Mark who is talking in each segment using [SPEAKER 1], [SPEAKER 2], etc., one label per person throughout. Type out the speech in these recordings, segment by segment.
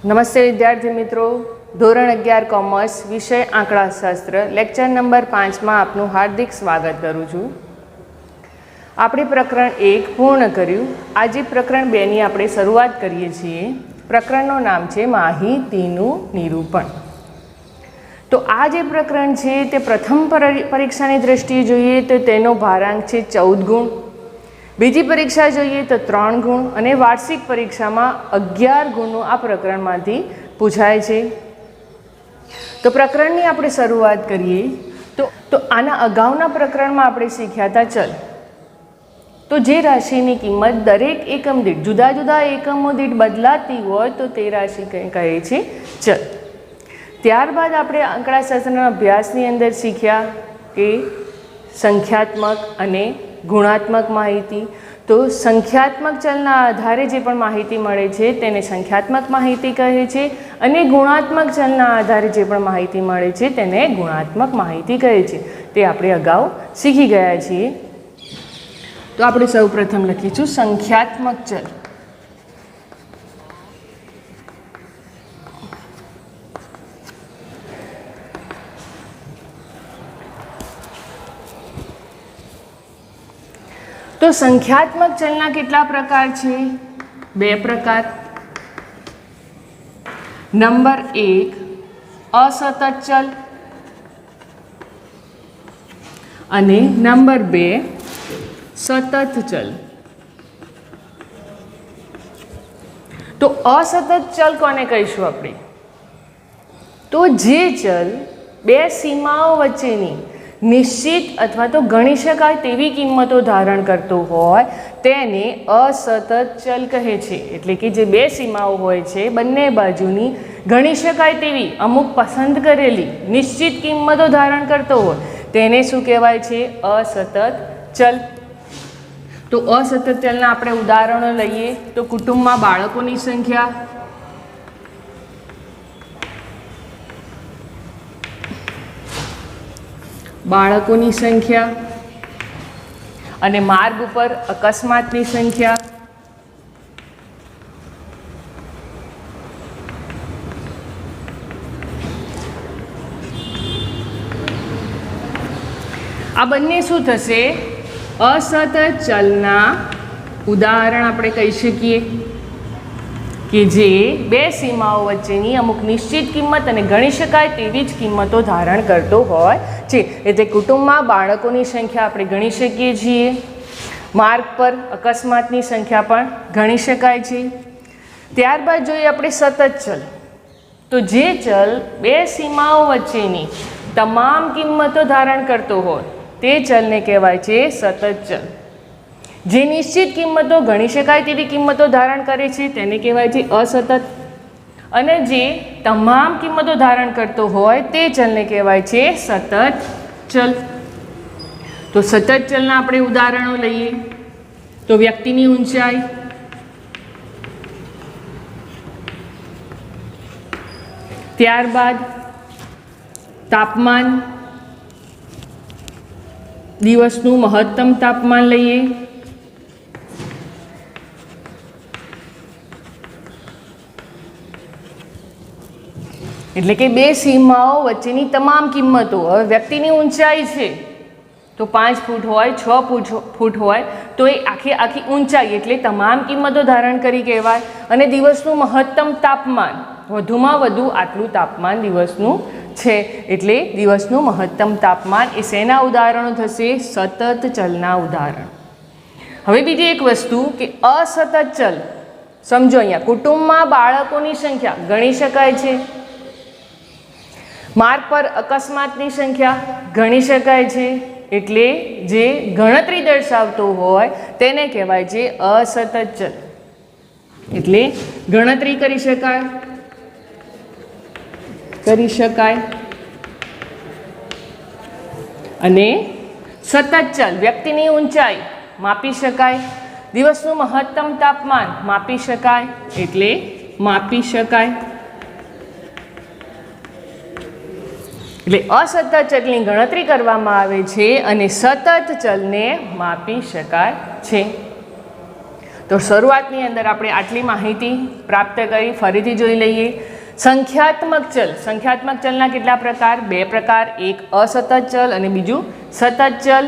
[SPEAKER 1] નમસ્તે વિદ્યાર્થી મિત્રો, ધોરણ 11 કોમર્સ વિષય આંકડાશાસ્ત્ર લેક્ચર નંબર 5માં આપનું હાર્દિક સ્વાગત કરું છું. આપણે પ્રકરણ 1 પૂર્ણ કર્યું. આજે પ્રકરણ 2ની આપણે શરૂઆત કરીએ છીએ. પ્રકરણનું નામ છે માહિતીનું નિરૂપણ. તો આ જે પ્રકરણ છે તે પ્રથમ પરીક્ષાની દ્રષ્ટિએ જોઈએ તો તેનો ભારાંક છે 14 ગુણ. બીજી પરીક્ષા જોઈએ તો 3 ગુણ અને વાર્ષિક પરીક્ષામાં 11 ગુણનું આ પ્રકરણમાંથી પૂછાય છે. તો પ્રકરણની આપણે શરૂઆત કરીએ તો આના અગાઉના પ્રકરણમાં આપણે શીખ્યા હતા ચલ. તો જે રાશિની કિંમત દરેક એકમ દીઠ જુદા જુદા એકમો દીઠ બદલાતી હોય તો તે રાશિ કહે છે ચલ. ત્યારબાદ આપણે આંકડાશાસ્ત્રના અભ્યાસની અંદર શીખ્યા કે સંખ્યાત્મક અને ગુણાત્મક માહિતી. તો સંખ્યાત્મક ચલના આધારે જે પણ માહિતી મળે છે તેને સંખ્યાત્મક માહિતી કહે છે અને ગુણાત્મક ચલના આધારે જે પણ માહિતી મળે છે તેને ગુણાત્મક માહિતી કહે છે. તે આપણે અગાઉ શીખી ગયા છીએ. તો આપણે સૌ પ્રથમ લખીશું સંખ્યાત્મક ચલ. તો સંખ્યાત્મક ચલના કેટલા પ્રકાર છે? 2 પ્રકાર. નંબર 1 અસતત ચલ અને નંબર 2 સતત ચલ. તો અસતત ચલ કોને કહીશું આપણે? તો જે ચલ 2 સીમાઓ વચ્ચેની નિશ્ચિત અથવા તો ગણી શકાય તેવી કિંમતો ધારણ કરતો હોય તેને અસતત ચલ કહે છે. એટલે કે જે 2 સીમાઓ હોય છે બંને બાજુની ગણી શકાય તેવી અમુક પસંદ કરેલી નિશ્ચિત કિંમતો ધારણ કરતો હોય તેને શું કહેવાય છે? અસતત ચલ. તો અસતત ચલના આપણે ઉદાહરણો લઈએ તો કુટુંબમાં બાળકોની સંખ્યા, અને માર્ગ ઉપર અકસ્માતની સંખ્યા, આ બંને શું થશે? અસતત ચલના ઉદાહરણ આપણે કહી શકીએ કે જે 2 સીમાઓ વચ્ચેની અમુક નિશ્ચિત કિંમત અને ગણી શકાય તેવી જ કિંમતો ધારણ કરતો હોય છે. એટલે કુટુંબમાં બાળકોની સંખ્યા આપણે ગણી શકીએ છીએ, માર્ગ પર અકસ્માતની સંખ્યા પણ ગણી શકાય છે. ત્યારબાદ જોઈએ આપણે સતત ચલ. તો જે ચલ 2 સીમાઓ વચ્ચેની તમામ કિંમતો ધારણ કરતો હોય તે ચલને કહેવાય છે સતત ચલ. જે નિશ્ચિત કિંમતો ગણી શકાય તેવી કિંમતો ધારણ કરે છે તેને કહેવાય છે અસતત. અને જે તમામ કિંમતો ધારણ કરતો હોય તે ચલને કહેવાય છે સતત ચલ. તો સતત ચલના આપણે ઉદાહરણો લઈએ તો વ્યક્તિની ઊંચાઈ, ત્યારબાદ તાપમાન, દિવસનું મહત્તમ તાપમાન લઈએ, એટલે કે 2 સીમાઓ વચ્ચેની તમામ કિંમતો. હવે વ્યક્તિની ઊંચાઈ છે તો 5 ફૂટ હોય, 6 ફૂટ હોય તો એ આખી ઊંચાઈ એટલે તમામ કિંમતો ધારણ કરી કહેવાય. અને દિવસનું મહત્તમ તાપમાન, વધુમાં વધુ આટલું તાપમાન દિવસનું છે એટલે દિવસનું મહત્તમ તાપમાન. એ શેના ઉદાહરણો થશે? સતત ચલના ઉદાહરણ. હવે બીજી એક વસ્તુ કે અસતત ચલ. સમજો અહીંયા કુટુંબમાં બાળકોની સંખ્યા ગણી શકાય છે, માર્ગ પર અકસ્માતની સંખ્યા ગણી શકાય છે. એટલે જે ગણતરી દર્શાવતો હોય તેને કહેવાય છે અસતત ચલ. એટલે ગણતરી કરી શકાય. અને સતત ચલ વ્યક્તિની ઊંચાઈ માપી શકાય, દિવસનું મહત્તમ તાપમાન માપી શકાય એટલે માપી શકાય. એટલે અસતત ચલની ગણતરી કરવામાં આવે છે અને સતત ચલને માપી શકાય છે. તો શરૂઆતની અંદર આપણે આટલી માહિતી પ્રાપ્ત કરી. ફરીથી જોઈ લઈએ. સંખ્યાત્મક ચલ. સંખ્યાત્મક ચલના કેટલા પ્રકાર? 2 પ્રકાર. એક અસતત ચલ અને બીજું સતત ચલ.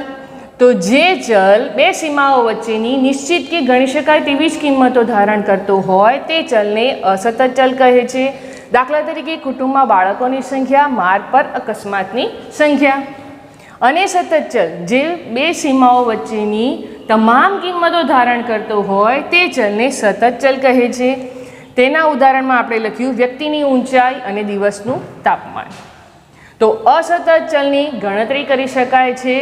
[SPEAKER 1] તો જે ચલ 2 સીમાઓ વચ્ચેની નિશ્ચિત કે ગણી શકાય તેવી જ કિંમતો ધારણ કરતો હોય તે ચલને અસતત ચલ કહે છે. દાખલા તરીકે કુટુંબમાં બાળકોની સંખ્યા, માર્ગ પર અકસ્માતની સંખ્યા. અને સતત ચલ જે 2 સીમાઓ વચ્ચેની તમામ કિંમતો ધારણ કરતો હોય તે ચલને સતત ચલ કહે છે. તેના ઉદાહરણમાં આપણે લખ્યું વ્યક્તિની ઊંચાઈ અને દિવસનું તાપમાન. તો અસતત ચલની ગણતરી કરી શકાય છે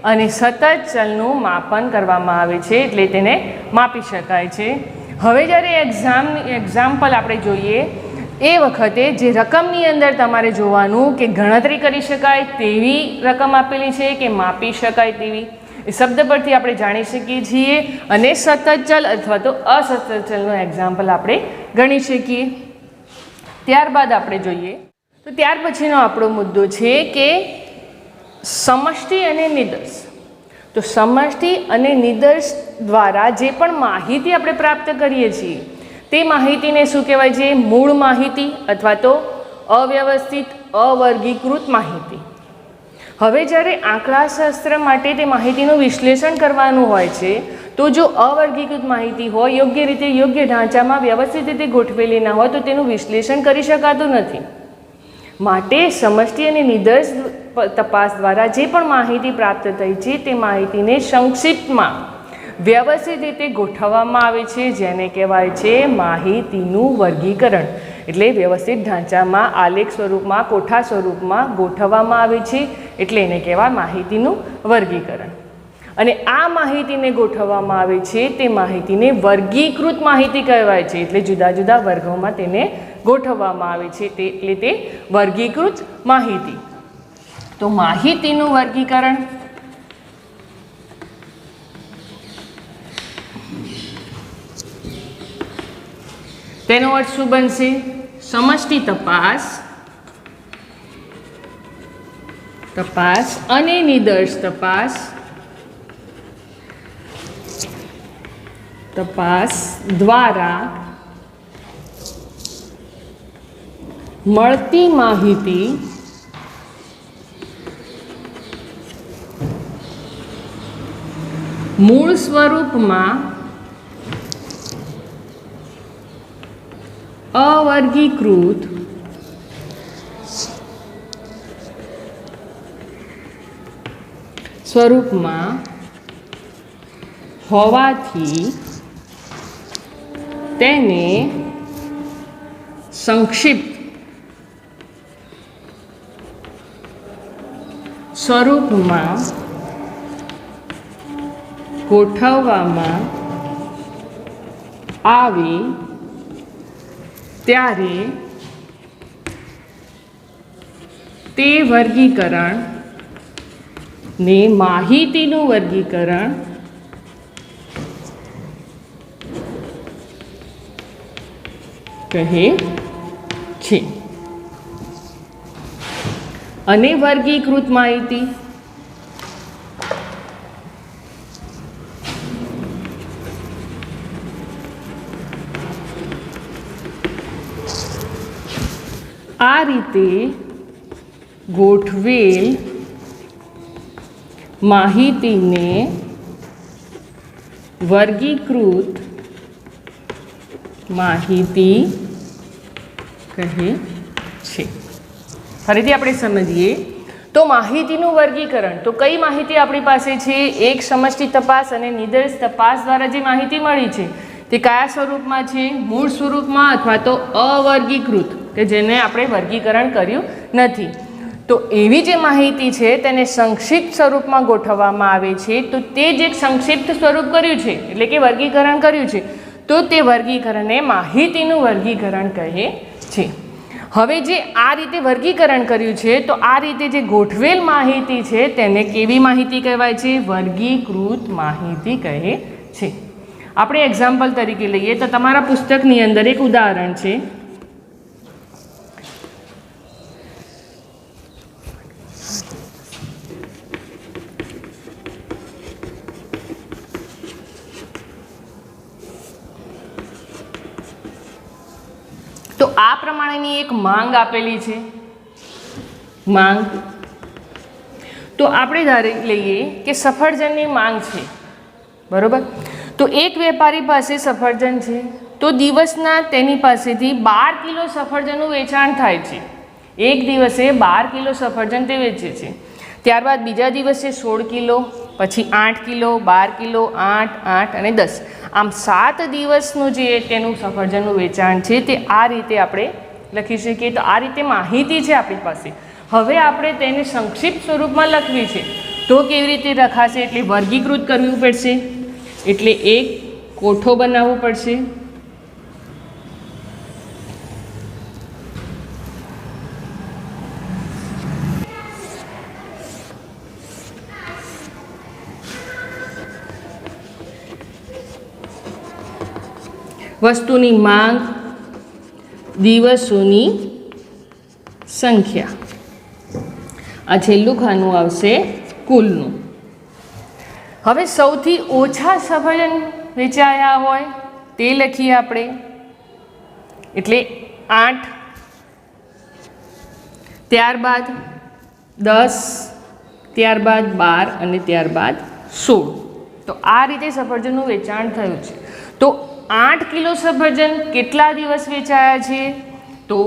[SPEAKER 1] અને સતત ચલનું માપન કરવામાં આવે છે, એટલે તેને માપી શકાય છે. હવે જ્યારે એક્ઝામ્પલ આપણે જોઈએ એ વખતે જે રકમની અંદર તમારે જોવાનું કે ગણતરી કરી શકાય તેવી રકમ આપેલી છે કે માપી શકાય તેવી, એ શબ્દ પરથી આપણે જાણી શકીએ છીએ. અને સતત ચલ અથવા તો અસતત ચલનો એક્ઝામ્પલ આપણે ગણી શકીએ. ત્યારબાદ આપણે જોઈએ તો ત્યાર પછીનો આપણો મુદ્દો છે કે સમષ્ટિ અને નિદર્શ. તો સમષ્ટિ અને નિદર્શ દ્વારા જે પણ માહિતી આપણે પ્રાપ્ત કરીએ છીએ તે માહિતીને શું કહેવાય છે? મૂળ માહિતી અથવા તો અવ્યવસ્થિત અવર્ગીકૃત માહિતી. હવે જ્યારે આંકડાશાસ્ત્ર માટે તે માહિતીનું વિશ્લેષણ કરવાનું હોય છે તો જો અવર્ગીકૃત માહિતી હોય, યોગ્ય રીતે યોગ્ય ઢાંચામાં વ્યવસ્થિત રીતે ગોઠવેલી ના હોય તો તેનું વિશ્લેષણ કરી શકાતું નથી. માટે સમષ્ટિ અને નિદર્શ તપાસ દ્વારા જે પણ માહિતી પ્રાપ્ત થઈ છે તે માહિતીને સંક્ષિપ્તમાં વ્યવસ્થિત રીતે ગોઠવવામાં આવે છે, જેને કહેવાય છે માહિતીનું વર્ગીકરણ. એટલે વ્યવસ્થિત ઢાંચામાં આલેખ સ્વરૂપમાં, કોઠા સ્વરૂપમાં ગોઠવવામાં આવે છે, એટલે એને કહેવાય માહિતીનું વર્ગીકરણ. અને આ માહિતીને ગોઠવવામાં આવે છે તે માહિતીને વર્ગીકૃત માહિતી કહેવાય છે. એટલે જુદા જુદા વર્ગોમાં તેને ગોઠવવામાં આવે છે, એટલે તે વર્ગીકૃત માહિતી. તો માહિતીનું વર્ગીકરણ તેનો અર્થ શું બનશે? સમષ્ટિ તપાસ અને નિદર્શ તપાસ દ્વારા મળતી માહિતી મૂળ સ્વરૂપમાં અવર્ગીકૃત સ્વરૂપમાં હોવાથી તેને સંક્ષિપ્ત સ્વરૂપમાં ગોઠવવામાં આવે ત્યારે તે વર્ગીકરણને માહિતીનું વર્ગીકરણ કહે છે. અને વર્ગીકૃત માહિતી આ રીતે ગોઠવેલ માહિતીને વર્ગીકૃત માહિતી કહે છે. ફરીથી આપણે સમજીએ તો માહિતીનું વર્ગીકરણ, તો કઈ માહિતી આપણી પાસે છે? એક સમષ્ટિ તપાસ અને નિદર્શ તપાસ દ્વારા જે માહિતી મળી છે તે કયા સ્વરૂપમાં છે? મૂળ સ્વરૂપમાં અથવા તો અવર્ગીકૃત, કે જેને આપણે વર્ગીકરણ કર્યું નથી. તો એવી જે માહિતી છે તેને સંક્ષિપ્ત સ્વરૂપમાં ગોઠવવામાં આવે છે. તો તે જે સંક્ષિપ્ત સ્વરૂપ કર્યું છે એટલે કે વર્ગીકરણ કર્યું છે તો તે વર્ગીકરણને માહિતીનું વર્ગીકરણ કહે છે. હવે જે આ રીતે વર્ગીકરણ કર્યું છે તો આ રીતે જે ગોઠવેલ માહિતી છે તેને કેવી માહિતી કહેવાય છે? વર્ગીકૃત માહિતી કહે છે. આપણે એક્ઝામ્પલ તરીકે લઈએ તો તમારા પુસ્તકની અંદર એક ઉદાહરણ છે. આ પ્રમાણેની એક માંગ આપેલી છે, માંગ. તો આપણે ધારી લઈએ કે સફરજનની માંગ છે, બરોબર. તો એક વેપારી પાસે સફરજન છે, તો દિવસના તેની પાસેથી 12 કિલો સફરજનનું વેચાણ થાય છે. એક દિવસે 12 કિલો સફરજન તે વેચે છે. ત્યારબાદ બીજા દિવસે 16 કિલો, પછી 8 કિલો, 12 કિલો, 8, 8 અને 10, આમ 7 દિવસનું જે તેનું સફરજનનું વેચાણ છે તે આ રીતે આપણે લખી શકીએ. તો આ રીતે માહિતી છે આપણી પાસે. હવે આપણે તેને સંક્ષિપ્ત સ્વરૂપમાં લખવી છે, તો કેવી રીતે લખાશે? એટલે વર્ગીકૃત કરવું પડશે, એટલે એક કોઠો બનાવવો પડશે. વસ્તુની માંગ, દિવસોની સંખ્યા, આ છેલ્લું ખાનું આવશે કુલનું. હવે સૌથી ઓછા સફરજન વેચાયા હોય તે લખીએ આપણે, એટલે 8, ત્યારબાદ 10, ત્યારબાદ 12 અને ત્યારબાદ 16. તો આ રીતે સફરજનનું વેચાણ થયું છે. તો 8 કિલો સફરજન કેટલા દિવસ વેચાયા છે? તો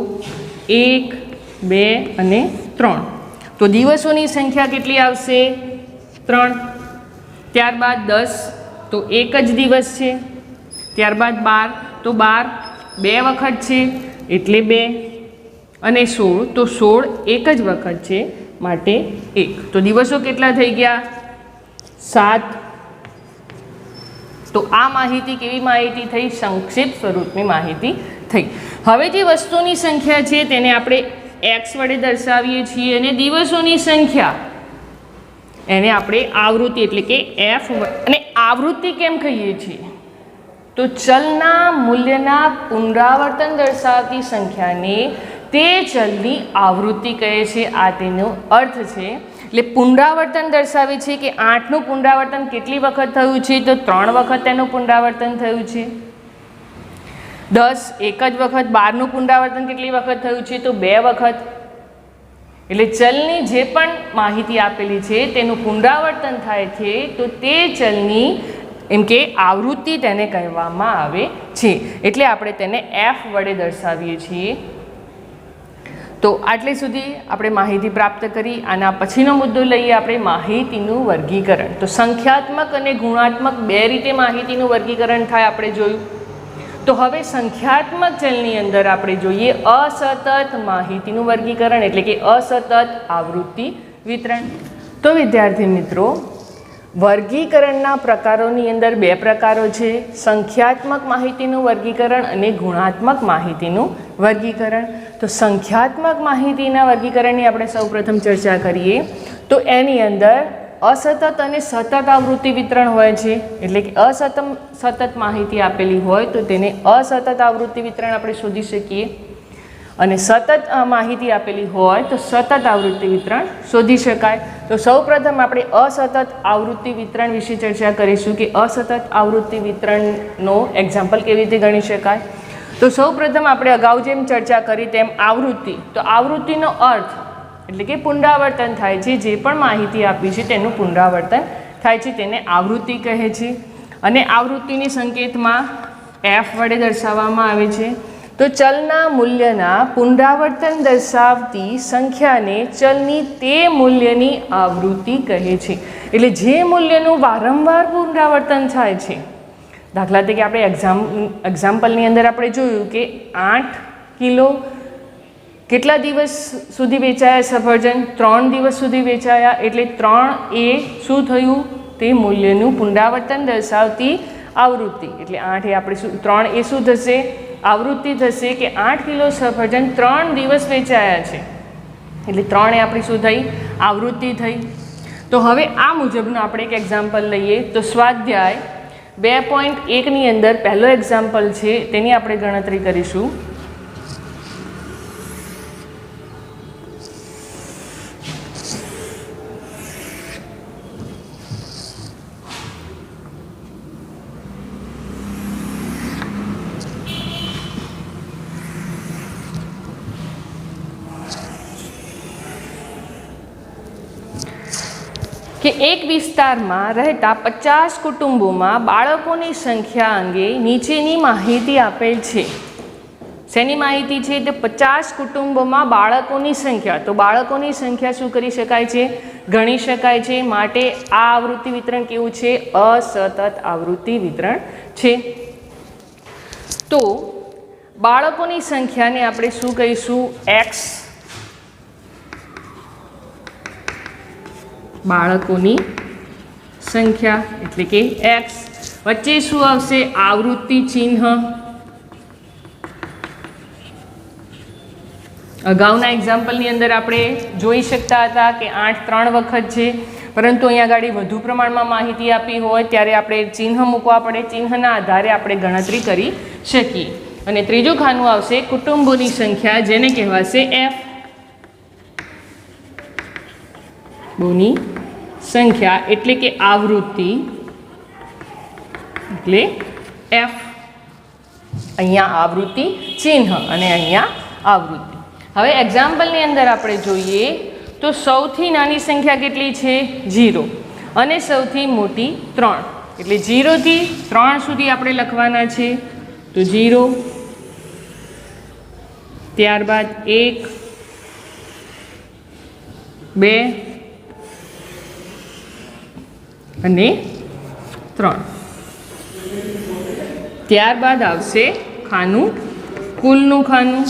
[SPEAKER 1] 1, 2 અને 3. તો દિવસોની સંખ્યા કેટલી આવશે? 3. ત્યારબાદ 10, તો એક જ દિવસ છે. ત્યારબાદ 12, તો 12 બે વખત છે એટલે 2, અને 16, તો 16 એક જ વખત છે માટે 1. તો દિવસો કેટલા થઈ ગયા? 7. તો આ માહિતી કેવી માહિતી થઈ? સંક્ષિપ્ત સ્વરૂપની માહિતી થઈ. હવે જે વસ્તુની સંખ્યા છે તેને આપણે x વડે દર્શાવીએ છીએ, અને દિવસોની સંખ્યા એને આપણે આવૃત્તિ એટલે કે f. અને આવૃત્તિ કેમ કહીએ છીએ? તો ચલના મૂલ્યના પુનરાવર્તન દર્શાવતી સંખ્યાને તે ચલની આવૃત્તિ કહે છે. આ તેનો અર્થ છે. એટલે પુનરાવર્તન દર્શાવે છે કે 8નું પુનરાવર્તન કેટલી વખત થયું છે? તો 3 વખત તેનું પુનરાવર્તન થયું છે. 10 એક જ વખત. 12નું પુનરાવર્તન કેટલી વખત થયું છે? તો 2 વખત. એટલે ચલની જે પણ માહિતી આપેલી છે તેનું પુનરાવર્તન થાય છે, તો તે ચલની એમ કે આવૃત્તિ તેને કહેવામાં આવે છે. એટલે આપણે તેને f વડે દર્શાવીએ છીએ. તો આટલે સુધી આપણે માહિતી પ્રાપ્ત કરી. આના પછીનો મુદ્દો લઈએ આપણે માહિતીનું વર્ગીકરણ. તો સંખ્યાત્મક અને ગુણાત્મક બે રીતે માહિતીનું વર્ગીકરણ થાય આપણે જોયું. તો હવે સંખ્યાત્મક ચલની અંદર આપણે જોઈએ અસતત માહિતીનું વર્ગીકરણ, એટલે કે અસતત આવૃત્તિ વિતરણ. તો વિદ્યાર્થી મિત્રો, વર્ગીકરણના પ્રકારોની અંદર બે પ્રકારો છે, સંખ્યાત્મક માહિતીનું વર્ગીકરણ અને ગુણાત્મક માહિતીનું વર્ગીકરણ. તો સંખ્યાત્મક માહિતીના વર્ગીકરણની આપણે સૌપ્રથમ ચર્ચા કરીએ તો એની અંદર અસતત અને સતત આવૃત્તિ વિતરણ હોય છે. એટલે કે સતત માહિતી આપેલી હોય તો તેને અસતત આવૃત્તિ વિતરણ આપણે શોધી શકીએ, અને સતત માહિતી આપેલી હોય તો સતત આવૃત્તિ વિતરણ શોધી શકાય. તો સૌપ્રથમ આપણે અસતત આવૃત્તિ વિતરણ વિશે ચર્ચા કરીશું કે અસતત આવૃત્તિ વિતરણનો એક્ઝામ્પલ કેવી રીતે ગણી શકાય. તો સૌપ્રથમ આપણે અગાઉ જેમ ચર્ચા કરી તેમ આવૃત્તિ. તો આવૃત્તિનો અર્થ એટલે કે પુનરાવર્તન થાય છે. જે પણ માહિતી આપી છે તેનું પુનરાવર્તન થાય છે, તેને આવૃત્તિ કહે છે. અને આવૃત્તિની સંકેતમાં f વડે દર્શાવવામાં આવે છે. તો ચલના મૂલ્યના પુનરાવર્તન દર્શાવતી સંખ્યાને ચલની તે મૂલ્યની આવૃત્તિ કહે છે. એટલે જે મૂલ્યનું વારંવાર પુનરાવર્તન થાય છે. દાખલા તરીકે આપણે એક્ઝામ્પલની અંદર આપણે જોયું કે 8 કિલો કેટલા દિવસ સુધી વેચાયા સફરજન? 3 દિવસ સુધી વેચાયા. એટલે 3 એ શું થયું? તે મૂલ્યનું પુનરાવર્તન દર્શાવતી આવૃત્તિ. એટલે 8 એ આપણે 3 એ શું થશે? આવૃત્તિ થશે કે 8 કિલો સફરજન 3 દિવસ વેચાયા છે. એટલે 3 એ આપણી શું થઈ? આવૃત્તિ થઈ. તો હવે આ મુજબનું આપણે એક એક્ઝામ્પલ લઈએ. તો સ્વાધ્યાય 2.1ની અંદર પહેલો એક્ઝામ્પલ છે તેની આપણે ગણતરી કરીશું. કે એક વિસ્તારમાં રહેતા 50 કુટુંબોમાં બાળકોની સંખ્યા અંગે નીચેની માહિતી આપેલ છે. શેની માહિતી છે? તે 50 કુટુંબોમાં બાળકોની સંખ્યા. તો બાળકોની સંખ્યા શું કરી શકાય છે? ગણી શકાય છે. માટે આ આવૃત્તિ વિતરણ કેવું છે? અસતત આવૃત્તિ વિતરણ છે. તો બાળકોની સંખ્યાને આપણે શું કહીશું? x. બાળકોની સંખ્યા એટલે કે x. વચ્ચે શું આવશે? આવૃત્તિ ચિહ્ન. અગાઉના એક્ઝામ્પલની અંદર આપણે જોઈ શકતા હતા કે 8 3 વખત છે, પરંતુ અહીંયા આગળ વધુ પ્રમાણમાં માહિતી આપી હોય ત્યારે આપણે ચિહ્ન મૂકવા પડે. ચિહ્નના આધારે આપણે ગણતરી કરી શકીએ. અને ત્રીજું ખાનું આવશે કુટુંબોની સંખ્યા, જેને કહેવાશે f. બોની સંખ્યા એટલે કે આવૃત્તિ એટલે f. અહીંયા આવૃત્તિ ચિહ્ન અને અહીંયા આવૃત્તિ. હવે એક્ઝામ્પલની અંદર આપણે જોઈએ તો સૌથી નાની સંખ્યા કેટલી છે? 0 અને સૌથી મોટી 3. એટલે 0 થી 3 સુધી આપણે લખવાના છે. તો 0, ત્યારબાદ 1, 2 અને 3. ત્યારબાદ આવશે ખાનું, કુલનું ખાનું.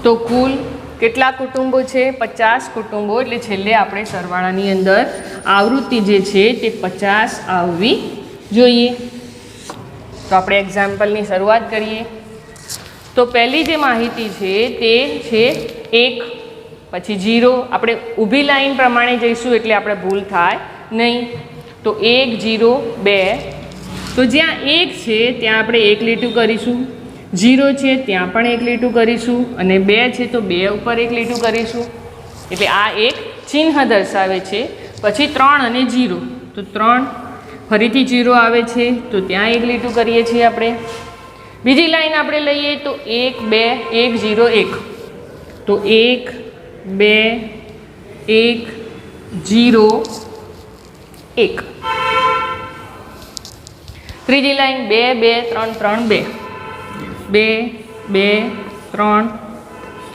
[SPEAKER 1] તો કુલ કેટલા કુટુંબો છે? 50 કુટુંબો. એટલે છેલ્લે આપણે સરવાળાની અંદર આવૃત્તિ જે છે તે 50 આવવી જોઈએ. તો આપણે એક્ઝામ્પલની શરૂઆત કરીએ. તો પહેલી જે માહિતી છે તે છે 1, પછી 0. આપણે ઊભી લાઈન પ્રમાણે જઈશું એટલે આપણે ભૂલ થાય નહીં. તો 1 0 2. તો જ્યાં 1 છે ત્યાં આપણે 1 લીટું કરીશું. 0 છે ત્યાં પણ 1 લીટું કરીશું. અને 2 છે તો 2 ઉપર 1 લીટું કરીશું. એટલે આ એક ચિહ્ન દર્શાવે છે. પછી 3 અને 0. તો 3, ફરીથી 0 આવે છે તો ત્યાં 1 લીટું કરીએ છીએ આપણે. બીજી લાઈન આપણે લઈએ તો 1 2 1 0 1. તો 1 2 1 0 1. ત્રીજી લાઈન 2 2 3 3 2. 2 2 3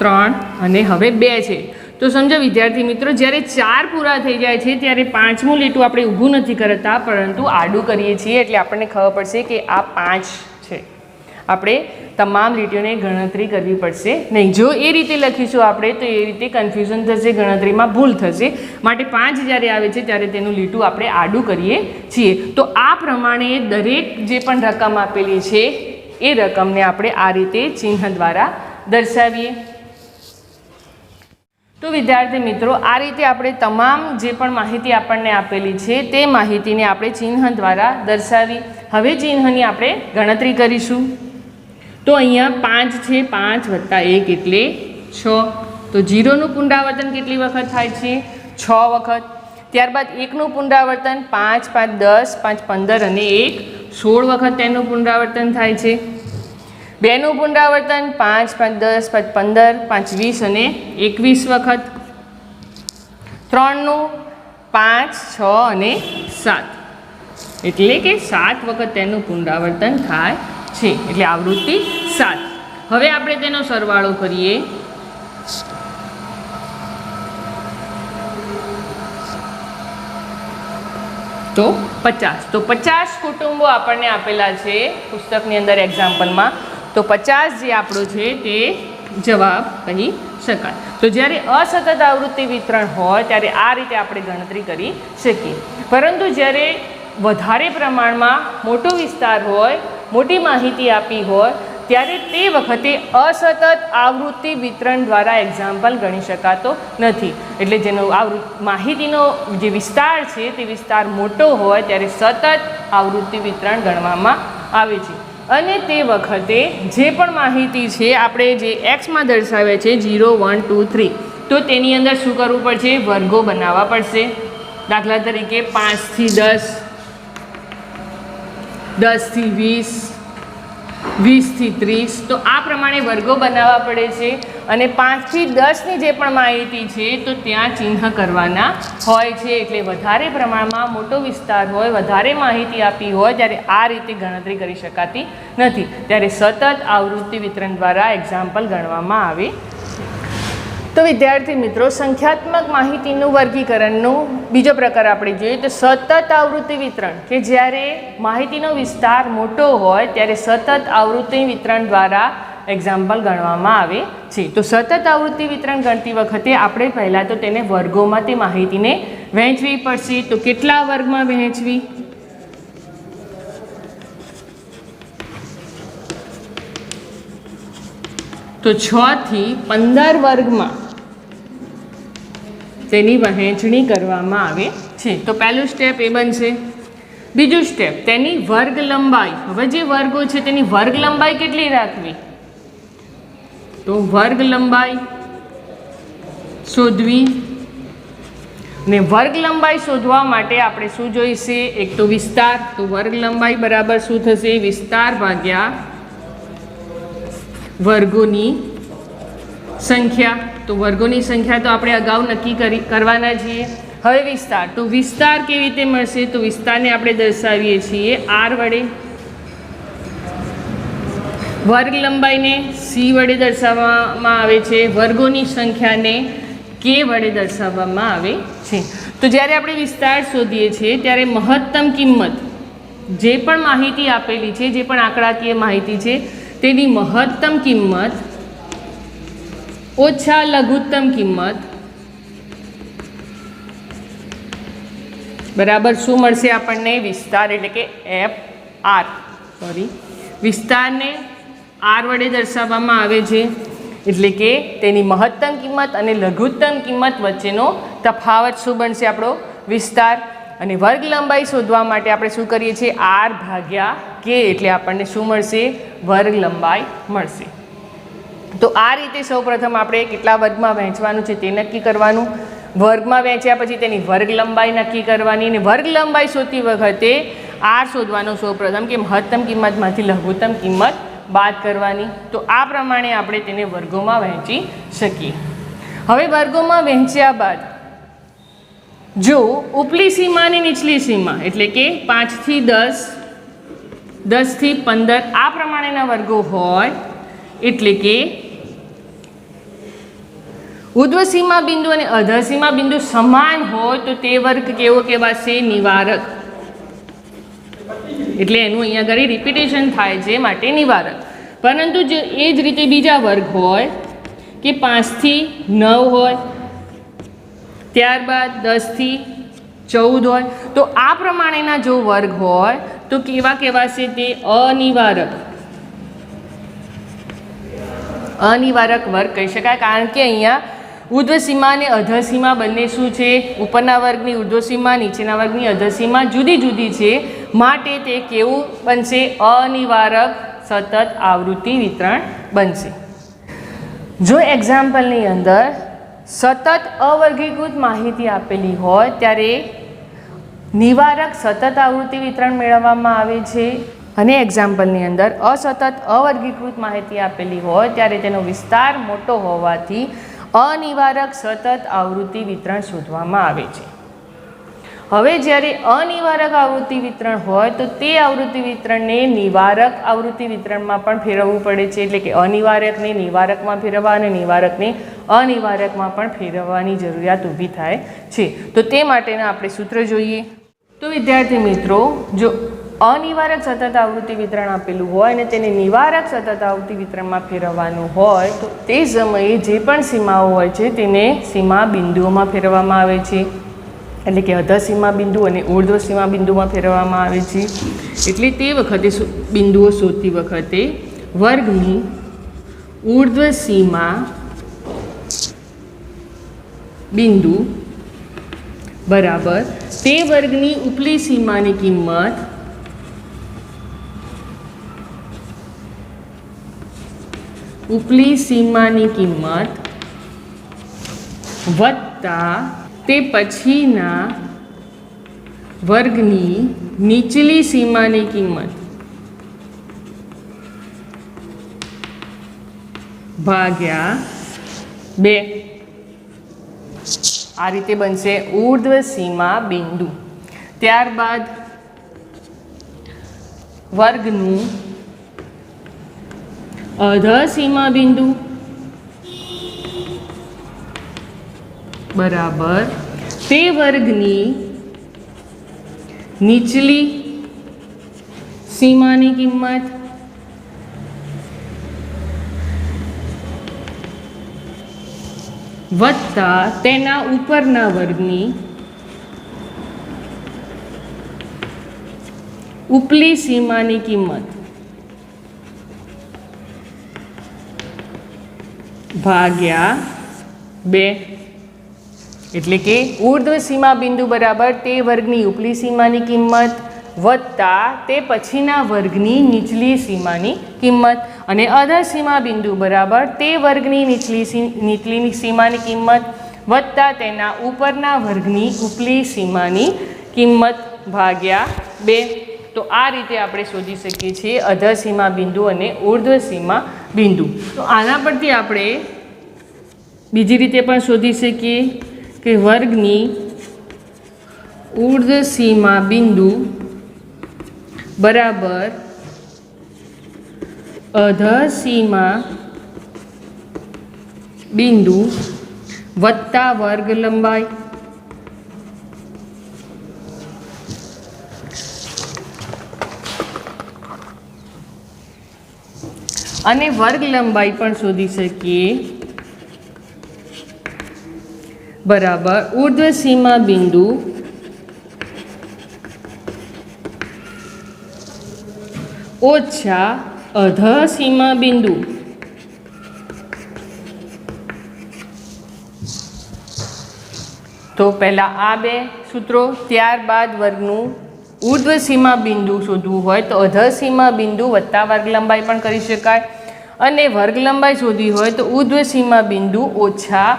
[SPEAKER 1] 3 અને હવે 2 છે. તો સમજો વિદ્યાર્થી મિત્રો, જ્યારે 4 પૂરા થઈ જાય છે ત્યારે 5મું લીટું આપણે ઊભું નથી કરતા, પરંતુ આડું કરીએ છીએ. એટલે આપણને ખબર પડશે કે આ 5 છે. આપણે તમામ લીટીઓની ગણતરી કરવી પડશે નહીં. જો એ રીતે લખીશું આપણે તો એ રીતે કન્ફ્યુઝન થશે, ગણતરીમાં ભૂલ થશે. માટે 5 જ્યારે આવે છે ત્યારે તેનું લીટું આપણે આડું કરીએ છીએ. તો આ પ્રમાણે દરેક જે પણ રકમ આપેલી છે એ રકમને આપણે આ રીતે ચિહ્ન દ્વારા દર્શાવીએ. તો વિદ્યાર્થી મિત્રો, આ રીતે આપણે તમામ જે પણ માહિતી આપણને આપેલી છે તે માહિતીને આપણે ચિહ્ન દ્વારા દર્શાવી. હવે ચિહ્નની આપણે ગણતરી કરીશું. તો અહીંયા 5 છે, 5 વત્તા 1 એટલે 6. તો 0નું પુનરાવર્તન કેટલી વખત થાય છે? 6 વખત. ત્યારબાદ 1નું પુનરાવર્તન 5 5 10 5 15 અને 1 16 વખત તેનું પુનરાવર્તન થાય છે. 2નું પુનરાવર્તન 5 5 10 5 15 5 20 અને 21 વખત. 3નું 5 6 અને 7. એટલે કે 7 વખત તેનું પુનરાવર્તન થાય છે. એટલે આવૃત્તિ 7. હવે આપણે તેનો સરવાળો કરીએ. તો 50. તો 50 કુટુંબો આપણને આપેલા છે પુસ્તકની અંદર એક્ઝામ્પલમાં. તો 50 જે આપણો છે તે જવાબ કહી શકાય. તો જ્યારે અસતત આવૃત્તિ વિતરણ હોય ત્યારે આ રીતે આપણે ગણતરી કરી શકીએ. પરંતુ જ્યારે વધારે પ્રમાણમાં મોટો વિસ્તાર હોય, મોટી માહિતી આપી હોય, ત્યારે તે વખતે અસતત આવૃત્તિ વિતરણ દ્વારા એક્ઝામ્પલ ગણી શકાતો નથી. એટલે જેનો માહિતીનો જે વિસ્તાર છે તે વિસ્તાર મોટો હોય ત્યારે સતત આવૃત્તિ વિતરણ ગણવામાં આવે છે. અને તે વખતે જે પણ માહિતી છે આપણે જે એક્સમાં દર્શાવે છે 0 1 2 3, તો તેની અંદર શું કરવું પડશે? વર્ગો બનાવવા પડશે. દાખલા તરીકે 5 થી 10, 10 થી 20, 20 થી 30. તો આ પ્રમાણે વર્ગો બનાવવા પડે છે. અને 5 થી 10ની જે પણ માહિતી છે તો ત્યાં ચિહ્ન કરવાના હોય છે. એટલે વધારે પ્રમાણમાં મોટો વિસ્તાર હોય, વધારે માહિતી આપી હોય ત્યારે આ રીતે ગણતરી કરી શકાતી નથી. ત્યારે સતત આવૃત્તિ વિતરણ દ્વારા એક્ઝામ્પલ ગણવામાં આવે. તો વિદ્યાર્થી મિત્રો, સંખ્યાત્મક માહિતીનું વર્ગીકરણનો બીજો પ્રકાર આપણે જોઈએ તો સતત આવૃત્તિ વિતરણ, કે જ્યારે માહિતીનો વિસ્તાર મોટો હોય ત્યારે સતત આવૃત્તિ વિતરણ દ્વારા એક્ઝામ્પલ ગણવામાં આવે છે. તો સતત આવૃત્તિ વિતરણ ગણતી વખતે આપણે પહેલાં તો તેને વર્ગોમાં તે માહિતીને વહેંચવી પડશે. તો કેટલા વર્ગમાં વહેંચવી? તો 6 થી 15 વર્ગમાં તેની વહેંચણી કરવામાં આવે છે. તો પહેલું સ્ટેપ એ બનશે. બીજું સ્ટેપ, તેની વર્ગ લંબાઈ. હવે જે વર્ગો છે તેની વર્ગ લંબાઈ કેટલી રાખવી? તો વર્ગ લંબાઈ શોધવી. ને વર્ગ લંબાઈ શોધવા માટે આપણે શું જોઈશે? એક તો વિસ્તાર. તો વર્ગ લંબાઈ બરાબર શું થશે? વિસ્તાર ભાગ્યા વર્ગોની સંખ્યા. તો વર્ગોની સંખ્યા તો આપણે અગાઉ નક્કી કરવાના છીએ. હવે વિસ્તાર. તો વિસ્તાર કેવી રીતે મળશે? તો વિસ્તારને આપણે દર્શાવીએ છીએ r વડે. વર્ગ લંબાઈને c વડે દર્શાવવામાં આવે છે. વર્ગોની સંખ્યાને k વડે દર્શાવવામાં આવે છે. તો જ્યારે આપણે વિસ્તાર શોધીએ છીએ ત્યારે મહત્તમ કિંમત, જે પણ માહિતી આપેલી છે, જે પણ આંકડાકીય માહિતી છે તેની મહત્તમ કિંમત ઓછા લઘુત્તમ કિંમત બરાબર શું મળશે આપણને? વિસ્તાર એટલે કે વિસ્તારને r વડે દર્શાવવામાં આવે છે. એટલે કે તેની મહત્તમ કિંમત અને લઘુત્તમ કિંમત વચ્ચેનો તફાવત શું બનશે? આપણો વિસ્તાર. અને વર્ગ લંબાઈ શોધવા માટે આપણે શું કરીએ છીએ? r ભાગ્યા k. એટલે આપણને શું મળશે? વર્ગ લંબાઈ મળશે. તો આ રીતે સૌપ્રથમ આપણે કેટલા વર્ગમાં વહેંચવાનું છે તે નક્કી કરવાનું. વર્ગમાં વહેંચ્યા પછી તેની વર્ગ લંબાઈ નક્કી કરવાની. અને વર્ગ લંબાઈ શોધતી વખતે r શોધવાનો સૌપ્રથમ, કે મહત્તમ કિંમતમાંથી લઘુત્તમ કિંમત બાદ કરવાની. તો આ પ્રમાણે આપણે તેને વર્ગોમાં વહેંચી શકીએ. હવે વર્ગોમાં વહેંચ્યા બાદ જો ઉપલી સીમા અને નીચલી સીમા એટલે કે 5 થી 10, 10 થી 15 આ પ્રમાણેના વર્ગો હોય, એટલે કે ઉર્ધ્વ સીમા બિંદુ અને અધર સીમા બિંદુ સમાન હોય તો તે વર્ગ કેવો કહેવાશે? નિવારક. એટલે એનું અહીંયા આગળ રિપીટેશન થાય છે, માટે નિવારક. પરંતુ જો એ જ રીતે બીજા વર્ગ હોય કે 5 થી 9 હોય, ત્યારબાદ 10 થી 14 હોય, તો આ પ્રમાણેના જો વર્ગ હોય તો કેવા કહેવાશે? તે અનિવારક. અનિવારક વર્ગ કહી શકાય. કારણ કે અહીંયા ઉર્ધ્વ સીમા અને અધર સીમા બંને શું છે? ઉપરના વર્ગની ઉર્ધ્વ સીમા, નીચેના વર્ગની અધર સીમા જુદી જુદી છે. માટે તે કેવું બનશે? અનિવારક સતત આવૃત્તિ વિતરણ બનશે. જો એક્ઝામ્પલની અંદર સતત અવર્ગીકૃત માહિતી આપેલી હોય ત્યારે નિવારક સતત આવૃત્તિ વિતરણ મેળવવામાં આવે છે. અને એક્ઝામ્પલની અંદર અસતત અવર્ગીકૃત માહિતી આપેલી હોય ત્યારે તેનો વિસ્તાર મોટો હોવાથી અનિવારક સતત આવૃત્તિ વિતરણ શોધવામાં આવે છે. હવે જ્યારે અનિવારક આવૃત્તિ વિતરણ હોય તો તે આવૃત્તિ વિતરણને નિવારક આવૃત્તિ વિતરણમાં પણ ફેરવવું પડે છે. એટલે કે અનિવારકને નિવારકમાં ફેરવવા અને નિવારકને અનિવારકમાં પણ ફેરવવાની જરૂરિયાત ઊભી થાય છે. તો તે માટેના આપણે સૂત્ર જોઈએ. તો વિદ્યાર્થી મિત્રો, જો અનિવારક સતત આવૃત્તિ વિતરણ આપેલું હોય અને તેને નિવારક સતત આવૃત્તિ વિતરણમાં ફેરવવાનું હોય તો તે સમયે જે પણ સીમાઓ હોય છે તેને સીમા બિંદુઓમાં ફેરવવામાં આવે છે. એટલે કે અધર સીમા બિંદુ અને ઉર્ધ્વ સીમા બિંદુમાં ફેરવવામાં આવે છે. એટલે તે વખતે બિંદુઓ શોધતી વખતે વર્ગની ઉર્ધ્વ સીમા બિંદુ બરાબર તે વર્ગની ઉપલી સીમાની કિંમત વત્તા તે પછીના વર્ગની નીચલી સીમાની કિંમત ભાગ્યા 2 આ રીતે બનશે ઉર્ધ્વ સીમા બિંદુ. ત્યારબાદ વર્ગનું અધઃ સીમા બિંદુ બરાબર તે વર્ગની નીચલી સીમાની કિંમત વત્તા તેના ઉપરના વર્ગની ઉપલી સીમાની કિંમત ભાગ્યા 2. એટલે કે ઉર્ધ્વ સીમા બિંદુ બરાબર તે વર્ગની ઉપલી સીમાની કિંમત વત્તા તે પછીના વર્ગની નીચલી સીમાની કિંમત, અને અધઃ સીમા બિંદુ બરાબર તે વર્ગની નીચલી સીમાની કિંમત વત્તા તેના ઉપરના વર્ગની ઉપલી સીમાની કિંમત ભાગ્યા 2. તો આ રીતે આપણે શોધી શકીએ છીએ અધઃ સીમા બિંદુ અને ઉર્ધ્વ સીમા બિંદુ. તો આના પરથી આપણે બીજી રીતે પણ શોધી શકીએ કે વર્ગની ઉર્ધ્વ સીમા બિંદુ બરાબર અધઃ સીમા બિંદુ વત્તા વર્ગ લંબાઈ. અને વર્ગ લંબાઈ પણ શોધી શકીએ બરાબર ઉર્ધ્વ સીમા બિંદુ ઓછા અધઃ સીમા બિંદુ. તો પહેલાં આ 2 સૂત્રો, ત્યારબાદ વર્ગનું ઉર્ધ્વ સીમા બિંદુ શોધવું હોય તો અધઃ સીમા બિંદુ વત્તા વર્ગ લંબાઈ પણ કરી શકાય, અને વર્ગ લંબાઈ શોધવી હોય તો ઉર્ધ્વ સીમા બિંદુ ઓછા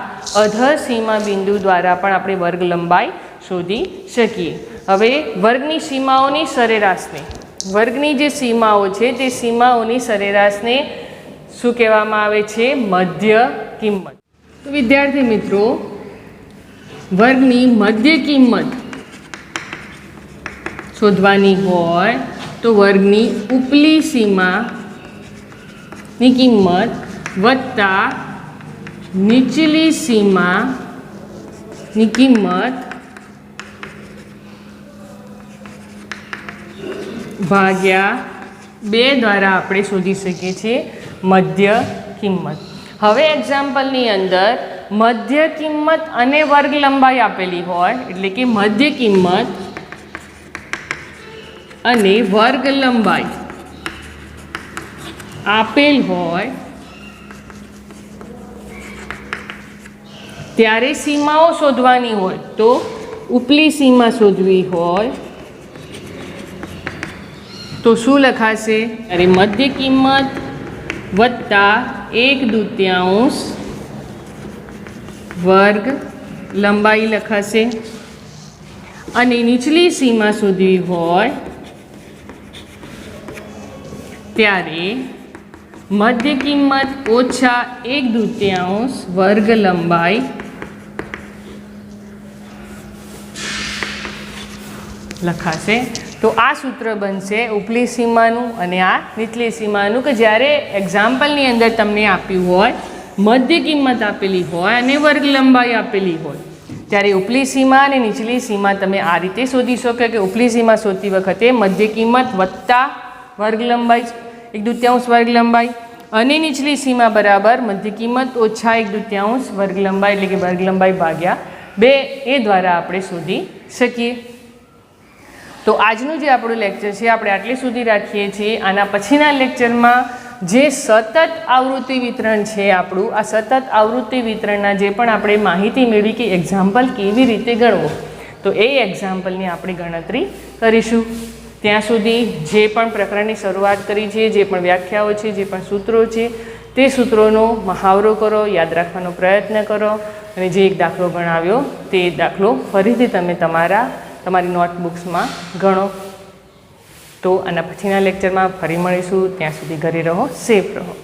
[SPEAKER 1] અધઃ સીમા બિંદુ દ્વારા પણ આપણે વર્ગ લંબાઈ શોધી શકીએ. હવે વર્ગની સીમાઓની સરેરાશને, વર્ગની જે સીમાઓ છે તે સીમાઓની સરેરાશને શું કહેવામાં આવે છે? મધ્ય કિંમત. તો વિદ્યાર્થી મિત્રો, વર્ગની મધ્ય કિંમત શોધવાની હોય તો વર્ગની ઉપલી સીમાની કિંમત વત્તા નીચલી સીમાની કિંમત ભાગ્યા 2 દ્વારા આપણે શોધી શકીએ છીએ મધ્ય કિંમત. હવે એક્ઝામ્પલની અંદર મધ્ય કિંમત અને વર્ગ લંબાઈ આપેલી હોય, એટલે કે મધ્ય કિંમત અને વર્ગ લંબાઈ આપેલ હોય ત્યારે સીમાઓ શોધવાની હોય તો ઉપલી સીમા શોધવી હોય તો શું લખાશે? અરે મધ્ય કિંમત વત્તા 1/2 વર્ગ લંબાઈ લખાશે, અને નીચલી સીમા શોધવી હોય ત્યારે મધ્ય કિંમત ઓછા 1/2 વર્ગ લંબાઈ લખાશે. તો આ સૂત્ર બનશે ઉપલી સીમાનું અને આ નીચલી સીમાનું, કે જ્યારે એક્ઝામ્પલની અંદર તમને આપ્યું હોય મધ્ય કિંમત આપેલી હોય અને વર્ગ લંબાઈ આપેલી હોય ત્યારે ઉપલી સીમા અને નીચલી સીમા તમે આ રીતે શોધી શકો કે ઉપલી સીમા શોધતી વખતે મધ્ય કિંમત વત્તા વર્ગ લંબાઈ 1/2 વર્ગ લંબાઈ, અને નીચલી સીમા બરાબર મધ્ય કિંમત ઓછા 1/2 વર્ગ લંબાઈ, એટલે કે વર્ગ લંબાઈ ભાગ્યા 2 એ દ્વારા આપણે શોધી શકીએ. તો આજનું જે આપણું લેક્ચર છે આપણે આટલે સુધી રાખીએ છીએ. આના પછીના લેક્ચરમાં જે સતત આવૃત્તિ વિતરણ છે આપણું, આ સતત આવૃત્તિ વિતરણના જે પણ આપણે માહિતી મેળવી કે એક્ઝામ્પલ કેવી રીતે ગણવો, તો એ એક્ઝામ્પલની આપણે ગણતરી કરીશું. ત્યાં સુધી જે પણ પ્રકરણની શરૂઆત કરી છે, જે પણ વ્યાખ્યાઓ છે, જે પણ સૂત્રો છે, તે સૂત્રોનો મહાવરો કરો, યાદ રાખવાનો પ્રયત્ન કરો, અને જે એક દાખલો ગણાવ્યો તે દાખલો ફરીથી તમે તમારી નોટબુક્સમાં ગણો. તો આના પછીના લેક્ચરમાં ફરી મળીશું. ત્યાં સુધી ઘરે રહો, સેફ રહો.